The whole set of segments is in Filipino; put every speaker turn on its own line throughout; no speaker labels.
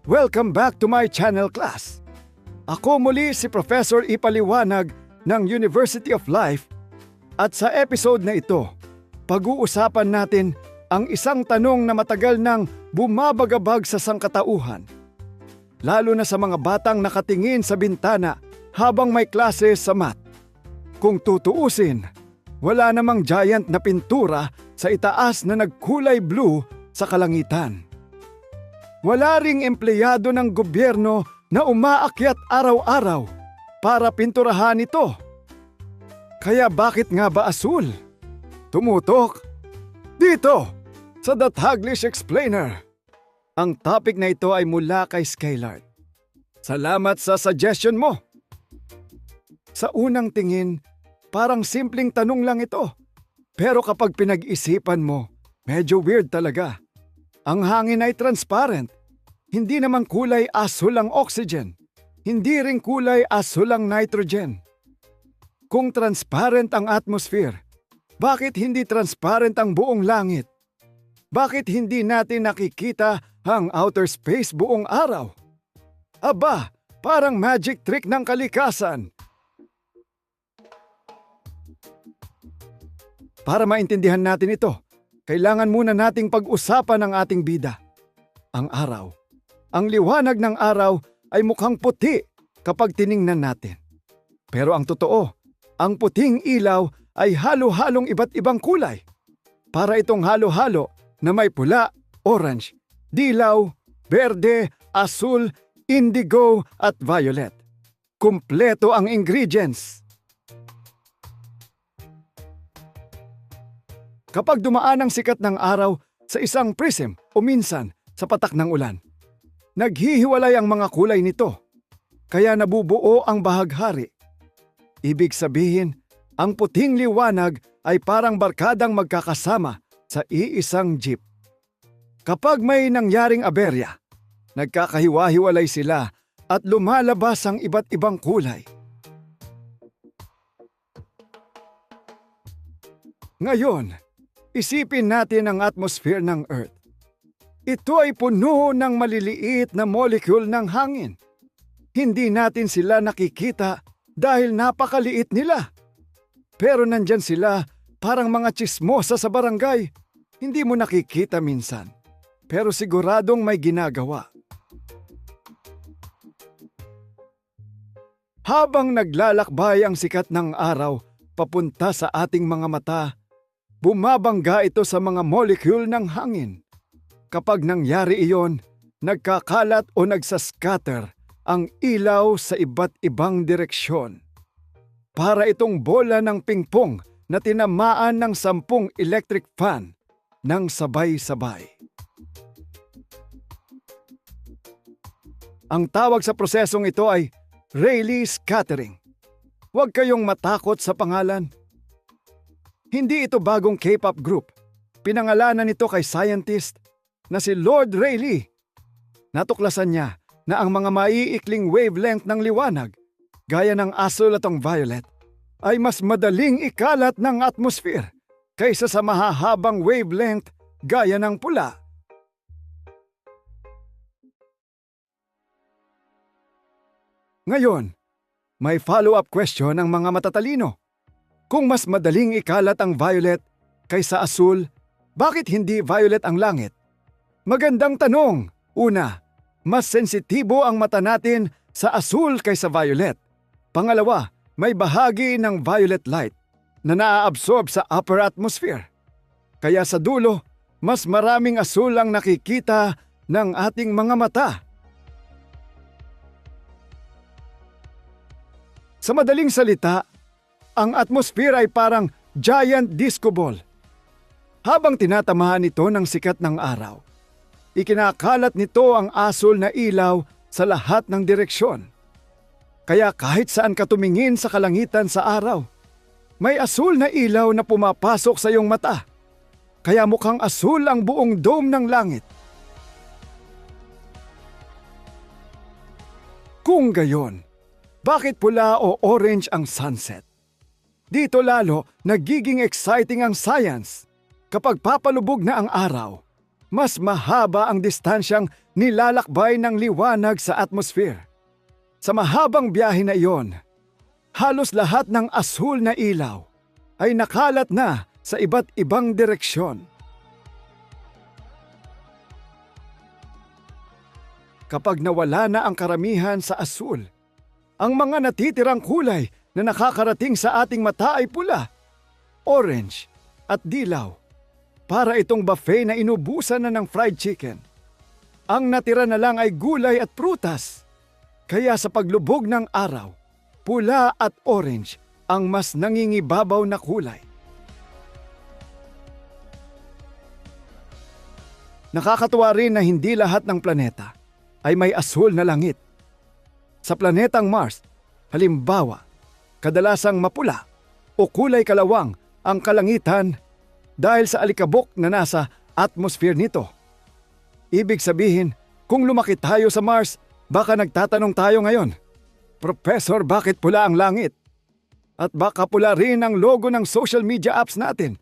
Welcome back to my channel class. Ako muli si Professor Ipaliwanag ng University of Life at sa episode na ito, pag-uusapan natin ang isang tanong na matagal nang bumabagabag sa sangkatauhan. Lalo na sa mga batang nakatingin sa bintana habang may klase sa math. Kung tutuusin, wala namang giant na pintura sa itaas na nagkulay blue sa kalangitan. Wala ring empleyado ng gobyerno na umaakyat araw-araw para pinturahan ito. Kaya bakit nga ba asul? Tumutok dito sa The Taglish Explainer. Ang topic na ito ay mula kay Skylard. Salamat sa suggestion mo. Sa unang tingin, parang simpleng tanong lang ito. Pero kapag pinag-isipan mo, medyo weird talaga. Ang hangin ay transparent. Hindi naman kulay asul ang oxygen. Hindi rin kulay asul ang nitrogen. Kung transparent ang atmosphere, bakit hindi transparent ang buong langit? Bakit hindi natin nakikita ang outer space buong araw? Aba, parang magic trick ng kalikasan. Para maintindihan natin ito, kailangan muna nating pag-usapan ang ating bida, ang araw. Ang liwanag ng araw ay mukhang puti kapag tiningnan natin. Pero ang totoo, ang puting ilaw ay halo-halong iba't ibang kulay. Para itong halo-halo na may pula, orange, dilaw, berde, asul, indigo at violet. Kumpleto ang ingredients. Kapag dumaan ang sikat ng araw sa isang prism o minsan sa patak ng ulan, naghihiwalay ang mga kulay nito, kaya nabubuo ang bahaghari. Ibig sabihin, ang puting liwanag ay parang barkadang magkakasama sa iisang jeep. Kapag may nangyaring aberya, nagkakahiwa-hiwalay sila at lumalabas ang iba't ibang kulay. Ngayon, isipin natin ang atmosphere ng Earth. Ito ay puno ng maliliit na molecule ng hangin. Hindi natin sila nakikita dahil napakaliit nila. Pero nandyan sila parang mga tsismosa sa barangay. Hindi mo nakikita minsan, pero siguradong may ginagawa. Habang naglalakbay ang sikat ng araw papunta sa ating mga mata, bumabangga ito sa mga molecule ng hangin. Kapag nangyari iyon, nagkakalat o nagsascatter ang ilaw sa iba't ibang direksyon. Para itong bola ng pingpong na tinamaan ng 10 electric fan ng sabay-sabay. Ang tawag sa prosesong ito ay Rayleigh scattering. Huwag kayong matakot sa pangalan. Hindi ito bagong K-pop group. Pinangalanan ito kay scientist na si Lord Rayleigh. Natuklasan niya na ang mga maiikling wavelength ng liwanag, gaya ng asul at ang violet, ay mas madaling ikalat ng atmosphere kaysa sa mahahabang wavelength gaya ng pula. Ngayon, may follow-up question ang mga matatalino. Kung mas madaling ikalat ang violet kaysa asul, bakit hindi violet ang langit? Magandang tanong. Una, mas sensitibo ang mata natin sa asul kaysa violet. Pangalawa, may bahagi ng violet light na naaabsorb sa upper atmosphere. Kaya sa dulo, mas maraming asul ang nakikita ng ating mga mata. Sa madaling salita, ang atmosphere ay parang giant disco ball. Habang tinatamahan ito ng sikat ng araw, ikinakalat nito ang asul na ilaw sa lahat ng direksyon. Kaya kahit saan ka tumingin sa kalangitan sa araw, may asul na ilaw na pumapasok sa iyong mata. Kaya mukhang asul ang buong dome ng langit. Kung gayon, bakit pula o orange ang sunset? Dito lalo nagiging exciting ang science. Kapag papalubog na ang araw, mas mahaba ang distansyang nilalakbay ng liwanag sa atmosphere. Sa mahabang biyahe na iyon, halos lahat ng asul na ilaw ay nakalat na sa iba't ibang direksyon. Kapag nawala na ang karamihan sa asul, ang mga natitirang kulay na nakakarating sa ating mata ay pula, orange at dilaw. Para itong buffet na inubusan na ng fried chicken. Ang natira na lang ay gulay at prutas. Kaya sa paglubog ng araw, pula at orange ang mas nangingibabaw na kulay. Nakakatuwa rin na hindi lahat ng planeta ay may asul na langit. Sa planetang Mars, halimbawa, kadalasang mapula o kulay kalawang ang kalangitan dahil sa alikabok na nasa atmosphere nito. Ibig sabihin, kung lumaki tayo sa Mars, baka nagtatanong tayo ngayon, Professor, bakit pula ang langit? At baka pula rin ang logo ng social media apps natin.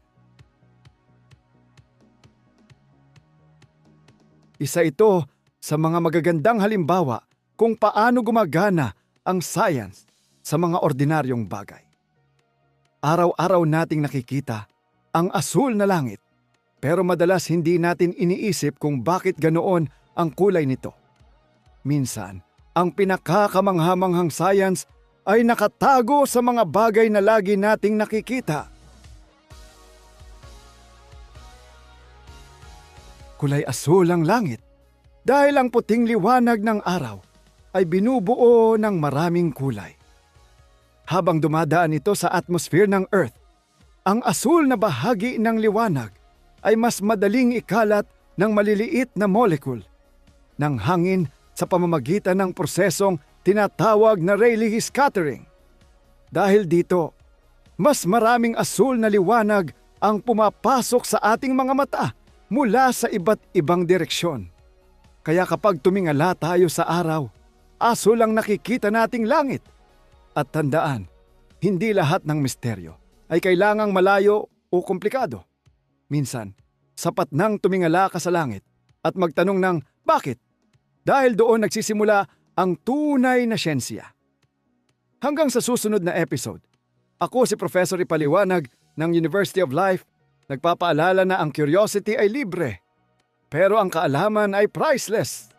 Isa ito sa mga magagandang halimbawa kung paano gumagana ang science sa mga ordinaryong bagay. Araw-araw nating nakikita ang asul na langit, pero madalas hindi natin iniisip kung bakit ganoon ang kulay nito. Minsan, ang pinakakamanghamanghang science ay nakatago sa mga bagay na lagi nating nakikita. Kulay asul ang langit dahil ang puting liwanag ng araw ay binubuo ng maraming kulay. Habang dumadaan ito sa atmosphere ng Earth, ang asul na bahagi ng liwanag ay mas madaling ikalat ng maliliit na molecule ng hangin sa pamamagitan ng prosesong tinatawag na Rayleigh scattering. Dahil dito, mas maraming asul na liwanag ang pumapasok sa ating mga mata mula sa iba't ibang direksyon. Kaya kapag tumingala tayo sa araw, asul ang nakikita nating langit. At tandaan, hindi lahat ng misteryo ay kailangang malayo o komplikado. Minsan, sapat nang tumingala ka sa langit at magtanong ng bakit? Dahil doon nagsisimula ang tunay na siyensya. Hanggang sa susunod na episode, ako si Professor Ipaliwanag ng University of Life, nagpapaalala na ang curiosity ay libre, pero ang kaalaman ay priceless.